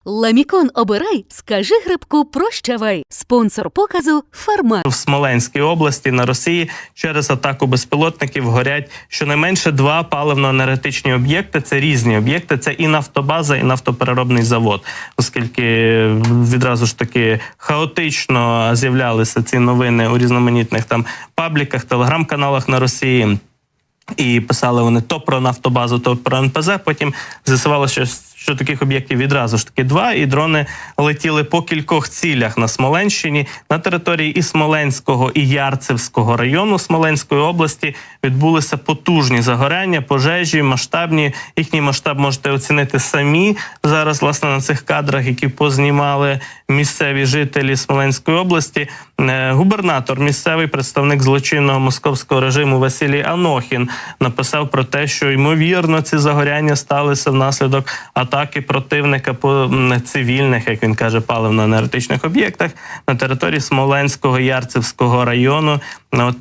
Ламікон обирай, скажи грибку прощавай. Спонсор показу «Фармак». В Смоленській області на Росії через атаку безпілотників горять щонайменше 2 паливно-енергетичні об'єкти. Це різні об'єкти, це і нафтобаза, і нафтопереробний завод. Оскільки відразу ж таки хаотично з'являлися ці новини у різноманітних там пабліках, телеграм-каналах на Росії. І писали вони то про нафтобазу, то про НПЗ. Потім з'ясувалося, що таких об'єктів відразу ж таки 2, і дрони летіли по кількох цілях на Смоленщині. На території і Смоленського, і Ярцевського району Смоленської області відбулися потужні загоряння, пожежі, масштабні. Їхній масштаб можете оцінити самі зараз, власне, на цих кадрах, які познімали місцеві жителі Смоленської області. Губернатор, місцевий представник злочинного московського режиму Василій Анохін написав про те, що, ймовірно, ці загоряння сталися внаслідок атаки противника по цивільних, як він каже, паливно-енергетичних об'єктах на території Смоленського, Ярцевського району.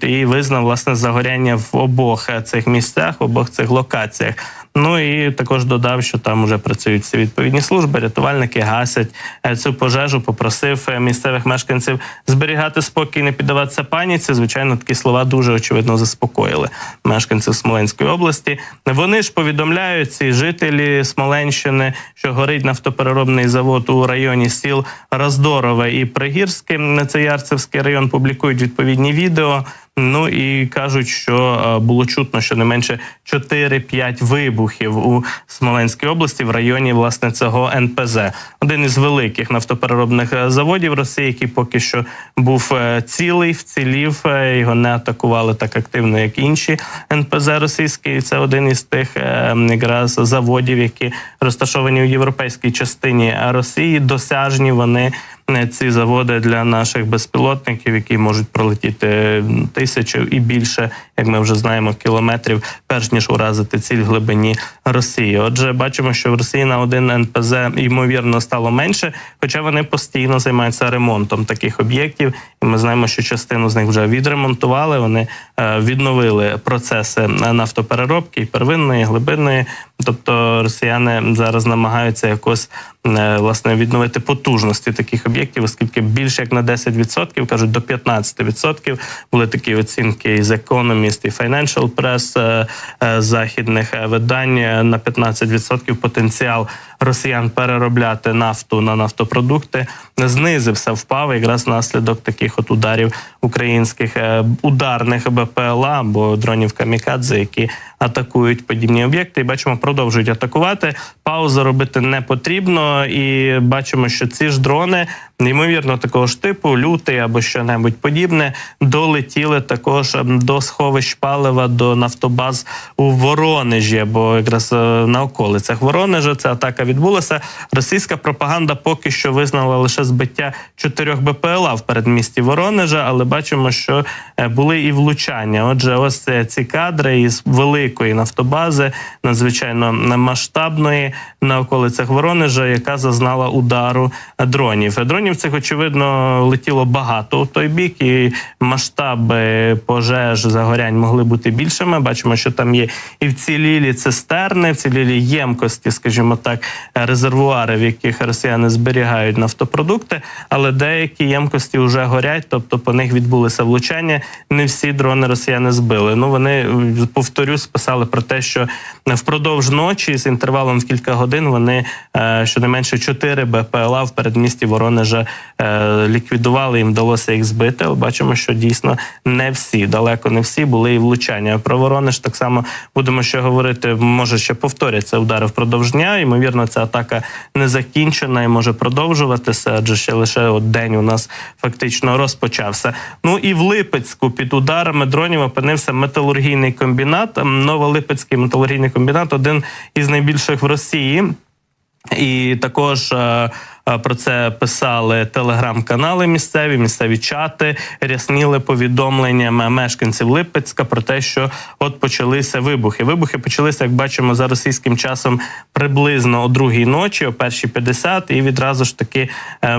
І визнав, власне, загоряння в обох цих місцях, в обох цих локаціях. Ну і також додав, що там вже працюють всі відповідні служби, рятувальники гасять цю пожежу, попросив місцевих мешканців зберігати спокій, не піддаватися паніці. Звичайно, такі слова дуже, очевидно, заспокоїли мешканців Смоленської області. Вони ж повідомляють, ці жителі Смоленщини, що горить нафтопереробний завод у районі сіл Роздорове і Пригірське, це Ярцевський район, публікують відповідні відео. Ну і кажуть, що було чутно щонайменше 4-5 вибухів у Смоленській області в районі, власне, цього НПЗ. Один із великих нафтопереробних заводів Росії, який поки що був цілий, вцілів, його не атакували так активно, як інші НПЗ російські. Це один із тих якраз заводів, які розташовані у європейській частині Росії. Досяжні вони, ці заводи, для наших безпілотників, які можуть пролетіти тисячу і більше, як ми вже знаємо, кілометрів, перш ніж уразити ціль в глибині Росії. Отже, бачимо, що в Росії на один НПЗ, ймовірно, стало менше, хоча вони постійно займаються ремонтом таких об'єктів. І ми знаємо, що частину з них вже відремонтували, вони відновили процеси нафтопереробки і первинної, і глибинної. Тобто росіяни зараз намагаються якось, власне, відновити потужності таких об'єктів, оскільки більше як на 10%, кажуть, до 15%. Були такі оцінки із Economist, і Financial Press західних видань. На 15% потенціал росіян переробляти нафту на нафтопродукти знизився, впав якраз внаслідок таких от ударів українських ударних БПЛА або дронів камікадзе, які атакують подібні об'єкти. І бачимо, продовжують атакувати. Паузу робити не потрібно. І бачимо, що ці ж дрони, ймовірно, такого ж типу, лютий або що-небудь подібне, долетіли також до сховищ палива, до нафтобаз у Воронежі, або якраз на околицях Воронежа ця атака відбулася. Російська пропаганда поки що визнала лише збиття 4 БПЛА в передмісті Воронежа, але бачимо, що були і влучання. Отже, ось ці кадри із великої нафтобази, надзвичайно масштабної, на околицях Воронежа, яка зазнала удару дронів. Дронів цих, очевидно, летіло багато у той бік, і масштаби пожеж, загорянь могли бути більшими. Бачимо, що там є і вцілілі цистерни, вцілілі ємкості, скажімо так, резервуари, в яких росіяни зберігають нафтопродукти, але деякі ємкості вже горять, тобто по них відбулися влучання. Не всі дрони росіяни збили. Ну, вони, повторюсь, писали про те, що впродовж ночі з інтервалом в кілька годин вони щонайменше 4 БПЛА в передмісті Воронежа ліквідували, їм вдалося їх збити. Але бачимо, що дійсно не всі, далеко не всі були і влучання. Про Воронеж так само будемо ще говорити, може ще повторяться удари впродовж дня. Ймовірно, ця атака не закінчена і може продовжуватися, адже ще лише день у нас фактично розпочався. Ну і в Липецьку під ударами дронів опинився металургійний комбінат. Новолипецький металургійний комбінат – один із найбільших в Росії. І також Про це писали телеграм-канали місцеві чати, рясніли повідомленнями мешканців Липецька про те, що от почалися вибухи. Вибухи почалися, як бачимо, за російським часом приблизно о 2-й ночі, о 1:50, і відразу ж таки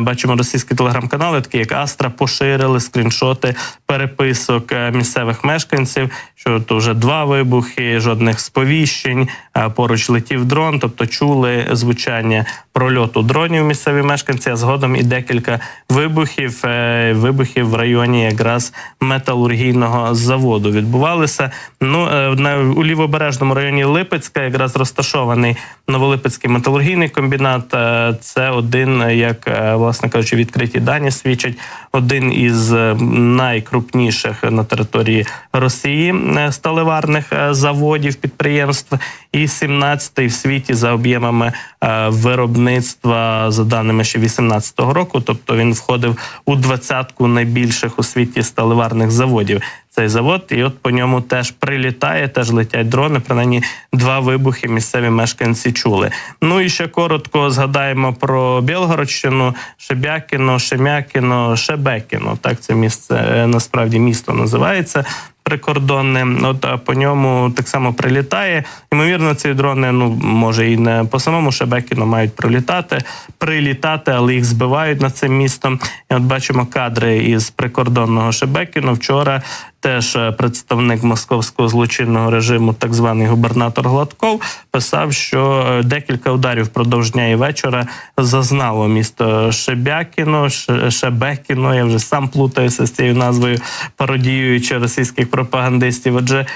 бачимо російські телеграм-канали, такі як Астра, поширили скріншоти переписок місцевих мешканців, що то вже 2 вибухи, жодних сповіщень, поруч летів дрон, тобто чули звучання прольоту дронів місцеві мешканці, а згодом і декілька вибухів в районі якраз металургійного заводу відбувалися. У лівобережному районі Липецька якраз розташований Новолипецький металургійний комбінат. Це один, як, власне кажучи, відкриті дані свідчать, один із найкрупніших на території Росії сталеварних заводів, підприємств, і 17-й в світі за об'ємами виробництва, за даними ще 18-го року, тобто він входив у 20-ку найбільших у світі сталеварних заводів. Цей завод, і от по ньому теж прилітає, теж летять дрони, принаймні 2 вибухи місцеві мешканці чули. Ну і ще коротко згадаємо про Білгородщину, Шебякіно, Шемякіно, Шебекіно. Так це місце, насправді місто називається, прикордонне. От по ньому так само прилітає. Ймовірно, ці дрони, може і не по самому Шебекіну мають прилітати, але їх збивають над цим містом. І от бачимо кадри із прикордонного Шебекіну. Вчора теж представник московського злочинного режиму, так званий губернатор Гладков, писав, що декілька ударів впродовж дня і вечора зазнало місто Шебекіно, я вже сам плутаюся з цією назвою, пародіюючи російських пропагандистів. Отже,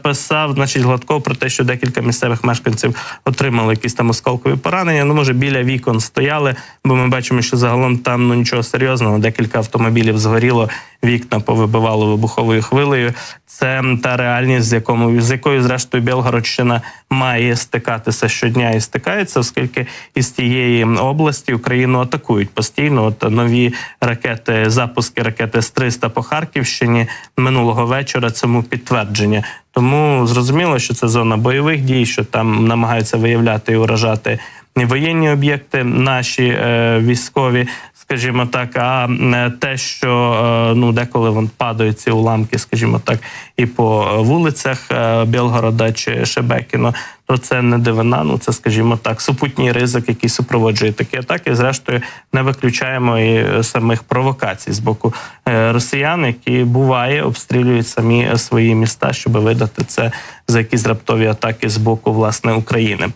писав, значить, Гладков про те, що декілька місцевих мешканців отримали якісь там осколкові поранення, може біля вікон стояли, бо ми бачимо, що загалом там нічого серйозного, декілька автомобілів згоріло, вікна повибивало вибуховою хвилею. Це та реальність, з якою, зрештою, Білгородщина має стикатися щодня і стикається, оскільки із тієї області Україну атакують постійно. От нові ракети, запуски ракети С-300 по Харківщині минулого вечора цьому підтвердження. Тому зрозуміло, що це зона бойових дій, що там намагаються виявляти і уражати воєнні об'єкти наші військові, скажімо так, а те, що деколи падають ці уламки, скажімо так, і по вулицях Білгорода чи Шебекіно, то це не дивина, це, скажімо так, супутній ризик, який супроводжує такі атаки. Зрештою, не виключаємо і самих провокацій з боку росіян, які, буває, обстрілюють самі свої міста, щоб видати це за якісь раптові атаки з боку, власне, України.